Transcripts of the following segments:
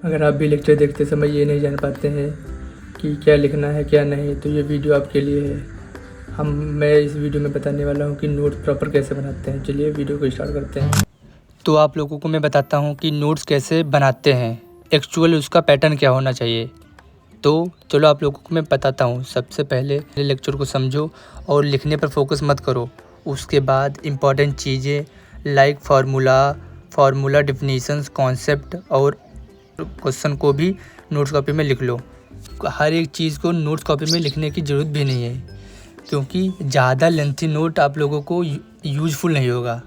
अगर आप भी लेक्चर देखते समय ये नहीं जान पाते हैं कि क्या लिखना है क्या नहीं, तो ये वीडियो आपके लिए है। मैं इस वीडियो में बताने वाला हूँ कि नोट्स प्रॉपर कैसे बनाते हैं। चलिए वीडियो को स्टार्ट करते हैं। तो आप लोगों को मैं बताता हूँ कि नोट्स कैसे बनाते हैं, एक्चुअल उसका पैटर्न क्या होना चाहिए। तो चलो आप लोगों को मैं बताता हूँ। सबसे पहले लेक्चर को समझो और लिखने पर फोकस मत करो। उसके बाद इम्पॉर्टेंट चीज़ें लाइक फार्मूला डेफिनेशंस, कॉन्सेप्ट और क्वेश्चन को भी नोट्स कॉपी में लिख लो। हर एक चीज़ को नोट्स कॉपी में लिखने की ज़रूरत भी नहीं है, क्योंकि ज़्यादा लेंथी नोट आप लोगों को यूज़फुल नहीं होगा।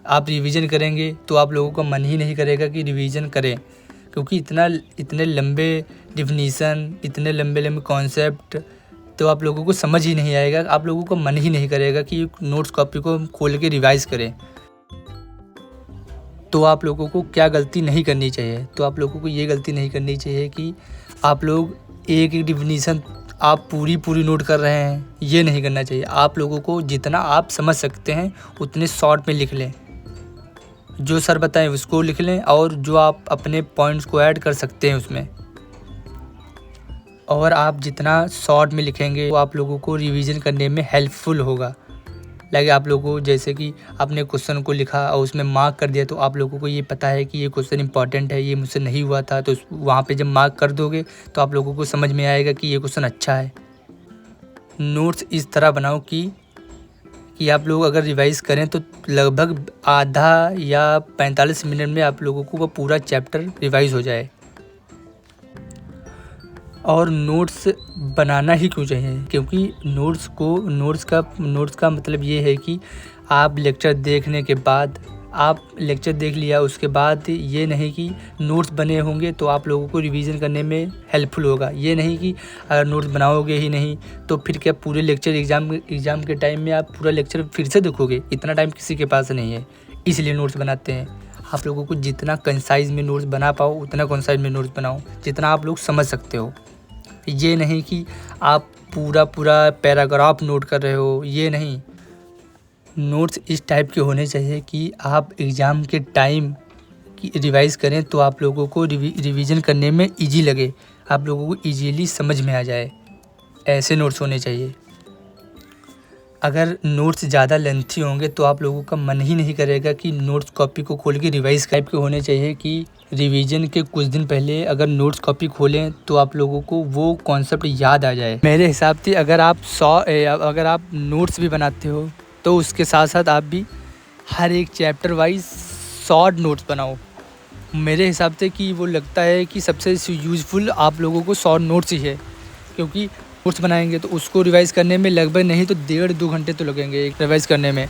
आप रिवीजन करेंगे तो आप लोगों का मन ही नहीं करेगा कि रिवीजन करें, क्योंकि इतने लंबे डिफिनीसन, इतने लंबे कॉन्सेप्ट तो आप लोगों को समझ ही नहीं आएगा। आप लोगों का मन ही नहीं करेगा कि नोट्स कॉपी को खोल के रिवाइज करें। तो आप लोगों को क्या गलती नहीं करनी चाहिए, तो आप लोगों को ये गलती नहीं करनी चाहिए कि आप लोग एक एक डिफिनीसन आप पूरी नोट कर रहे हैं। ये नहीं करना चाहिए। आप लोगों को जितना आप समझ सकते हैं उतने शॉर्ट में लिख लें। जो सर बताएं उसको लिख लें, और जो आप अपने पॉइंट्स को ऐड कर सकते हैं उसमें। और आप जितना शॉर्ट में लिखेंगे वो आप लोगों को रिवीजन करने में हेल्पफुल होगा। लाइक आप लोगों को जैसे कि आपने क्वेश्चन को लिखा और उसमें मार्क कर दिया, तो आप लोगों को ये पता है कि ये क्वेश्चन इंपॉर्टेंट है, ये मुझसे नहीं हुआ था, तो वहाँ पे जब मार्क कर दोगे तो आप लोगों को समझ में आएगा कि ये क्वेश्चन अच्छा है। नोट्स इस तरह बनाओ कि आप लोग अगर रिवाइज़ करें तो लगभग आधा या 45 मिनट में आप लोगों को वो पूरा चैप्टर रिवाइज़ हो जाए। और नोट्स बनाना ही क्यों चाहिए, क्योंकि नोट्स का मतलब ये है कि आप लेक्चर देखने के बाद, आप लेक्चर देख लिया उसके बाद ये नहीं कि नोट्स बने होंगे तो आप लोगों को रिवीजन करने में हेल्पफुल होगा। ये नहीं कि अगर नोट्स बनाओगे ही नहीं तो फिर क्या पूरे लेक्चर एग्ज़ाम के टाइम में आप पूरा लेक्चर फिर से देखोगे। इतना टाइम किसी के पास नहीं है, इसलिए नोट्स बनाते हैं। आप लोगों को जितना कंसाइज में नोट्स बना पाओ उतना कंसाइज में नोट्स बनाओ, जितना आप लोग समझ सकते हो। ये नहीं कि आप पूरा पैराग्राफ नोट कर रहे हो, ये नहीं। नोट्स इस टाइप के होने चाहिए कि आप एग्ज़ाम के टाइम की रिवाइज़ करें तो आप लोगों को रिवीजन करने में इजी लगे, आप लोगों को इजीली समझ में आ जाए। ऐसे नोट्स होने चाहिए। अगर नोट्स ज़्यादा लेंथी होंगे तो आप लोगों का मन ही नहीं करेगा कि नोट्स कॉपी को खोल के रिवाइज़ टाइप के होने चाहिए कि रिवीजन के कुछ दिन पहले अगर नोट्स कॉपी खोलें तो आप लोगों को वो कॉन्सेप्ट याद आ जाए। मेरे हिसाब से अगर आप नोट्स भी बनाते हो तो उसके साथ साथ आप भी हर एक चैप्टर वाइज शॉर्ट नोट्स बनाओ। मेरे हिसाब से कि वो लगता है कि सबसे यूज़फुल आप लोगों को शॉर्ट नोट्स ही है, क्योंकि नोट्स बनाएंगे तो उसको रिवाइज़ करने में लगभग नहीं तो 1.5-2 घंटे तो लगेंगे एक रिवाइज़ करने में।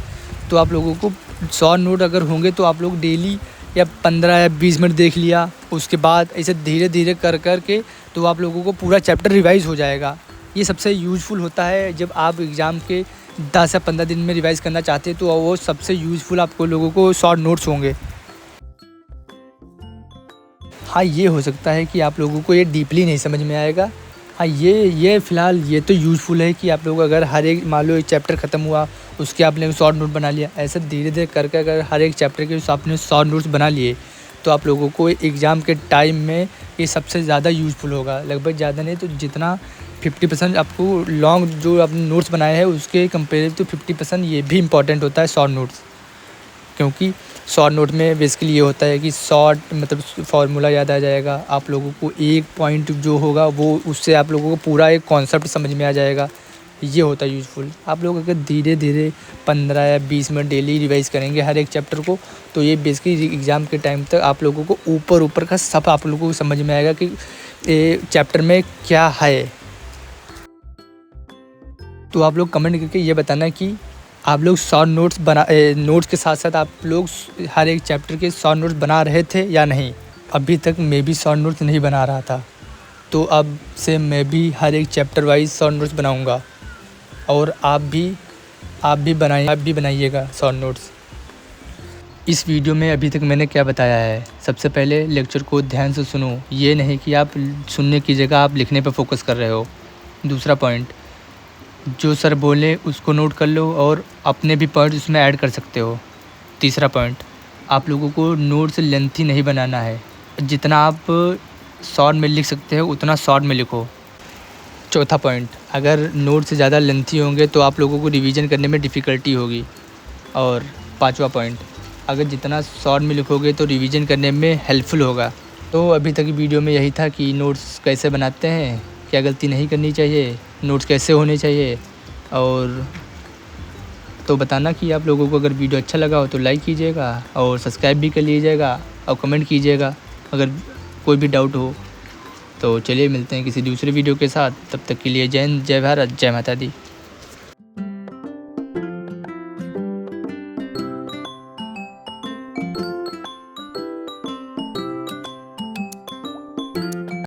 तो आप लोगों को शॉर्ट नोट अगर होंगे तो आप लोग डेली या 15 या 20 मिनट देख लिया, उसके बाद ऐसे धीरे धीरे कर के तो आप लोगों को पूरा चैप्टर रिवाइज़ हो जाएगा। ये सबसे यूज़फुल होता है जब आप एग्ज़ाम के 10 या 15 दिन में रिवाइज़ करना चाहते हैं, तो वो सबसे यूज़फुल आपको लोगों को शॉर्ट नोट्स होंगे। हाँ, ये हो सकता है कि आप लोगों को ये डीपली नहीं समझ में आएगा। हाँ, ये फ़िलहाल ये तो यूज़फुल है कि आप लोग अगर हर एक मान लो एक चैप्टर ख़त्म हुआ उसके आपने शॉर्ट नोट बना लिया, ऐसे धीरे धीरे करके अगर हर एक चैप्टर के आपने शॉर्ट नोट्स बना लिए तो आप लोगों को एग्ज़ाम के टाइम में ये सबसे ज़्यादा यूज़फुल होगा। लगभग ज़्यादा नहीं तो जितना 50% आपको लॉन्ग जो आपने नोट्स बनाए हैं उसके कंपेयर तो 50% ये भी इम्पॉर्टेंट होता है शॉर्ट नोट्स। क्योंकि शॉर्ट नोट में बेसिकली ये होता है कि शॉर्ट मतलब फार्मूला याद आ जाएगा, आप लोगों को एक पॉइंट जो होगा वो उससे आप लोगों को पूरा एक कॉन्सेप्ट समझ में आ जाएगा। ये होता है यूज़फुल। आप लोग अगर धीरे धीरे 15 या 20 मिनट डेली रिवाइज़ करेंगे हर एक चैप्टर को, तो ये बेसिकली एग्ज़ाम के टाइम तक आप लोगों को ऊपर का सब आप लोगों को समझ में आएगा कि ये चैप्टर में क्या है। तो आप लोग कमेंट करके ये बताना कि आप लोग शॉर्ट नोट्स के साथ साथ आप लोग हर एक चैप्टर के शॉर्ट नोट्स बना रहे थे या नहीं। अभी तक मैं भी शॉर्ट नोट्स नहीं बना रहा था, तो अब से मैं भी हर एक चैप्टर वाइज शॉर्ट नोट्स बनाऊंगा। और आप भी बनाइएगा शॉर्ट नोट्स। इस वीडियो में अभी तक मैंने क्या बताया है, सबसे पहले लेक्चर को ध्यान से सुनो। ये नहीं कि आप सुनने की जगह आप लिखने पर फोकस कर रहे हो। दूसरा पॉइंट, जो सर बोले उसको नोट कर लो और अपने भी पॉइंट उसमें ऐड कर सकते हो। तीसरा पॉइंट, आप लोगों को नोट्स लेंथी नहीं बनाना है। जितना आप शॉर्ट में लिख सकते हो उतना शॉर्ट में लिखो। चौथा पॉइंट, अगर नोट से ज़्यादा लेंथी होंगे तो आप लोगों को रिवीजन करने में डिफ़िकल्टी होगी। और पाँचवा पॉइंट, अगर जितना शॉर्ट में लिखोगे तो रिवीजन करने में हेल्पफुल होगा। तो अभी तक की वीडियो में यही था कि नोट्स कैसे बनाते हैं, क्या गलती नहीं करनी चाहिए, नोट्स कैसे होने चाहिए। और तो बताना कि आप लोगों को अगर वीडियो अच्छा लगा हो तो लाइक कीजिएगा और सब्सक्राइब भी कर लीजिएगा और कमेंट कीजिएगा अगर कोई भी डाउट हो। तो चलिए मिलते हैं किसी दूसरे वीडियो के साथ, तब तक के लिए जय हिंद, जय भारत, जय माता दी।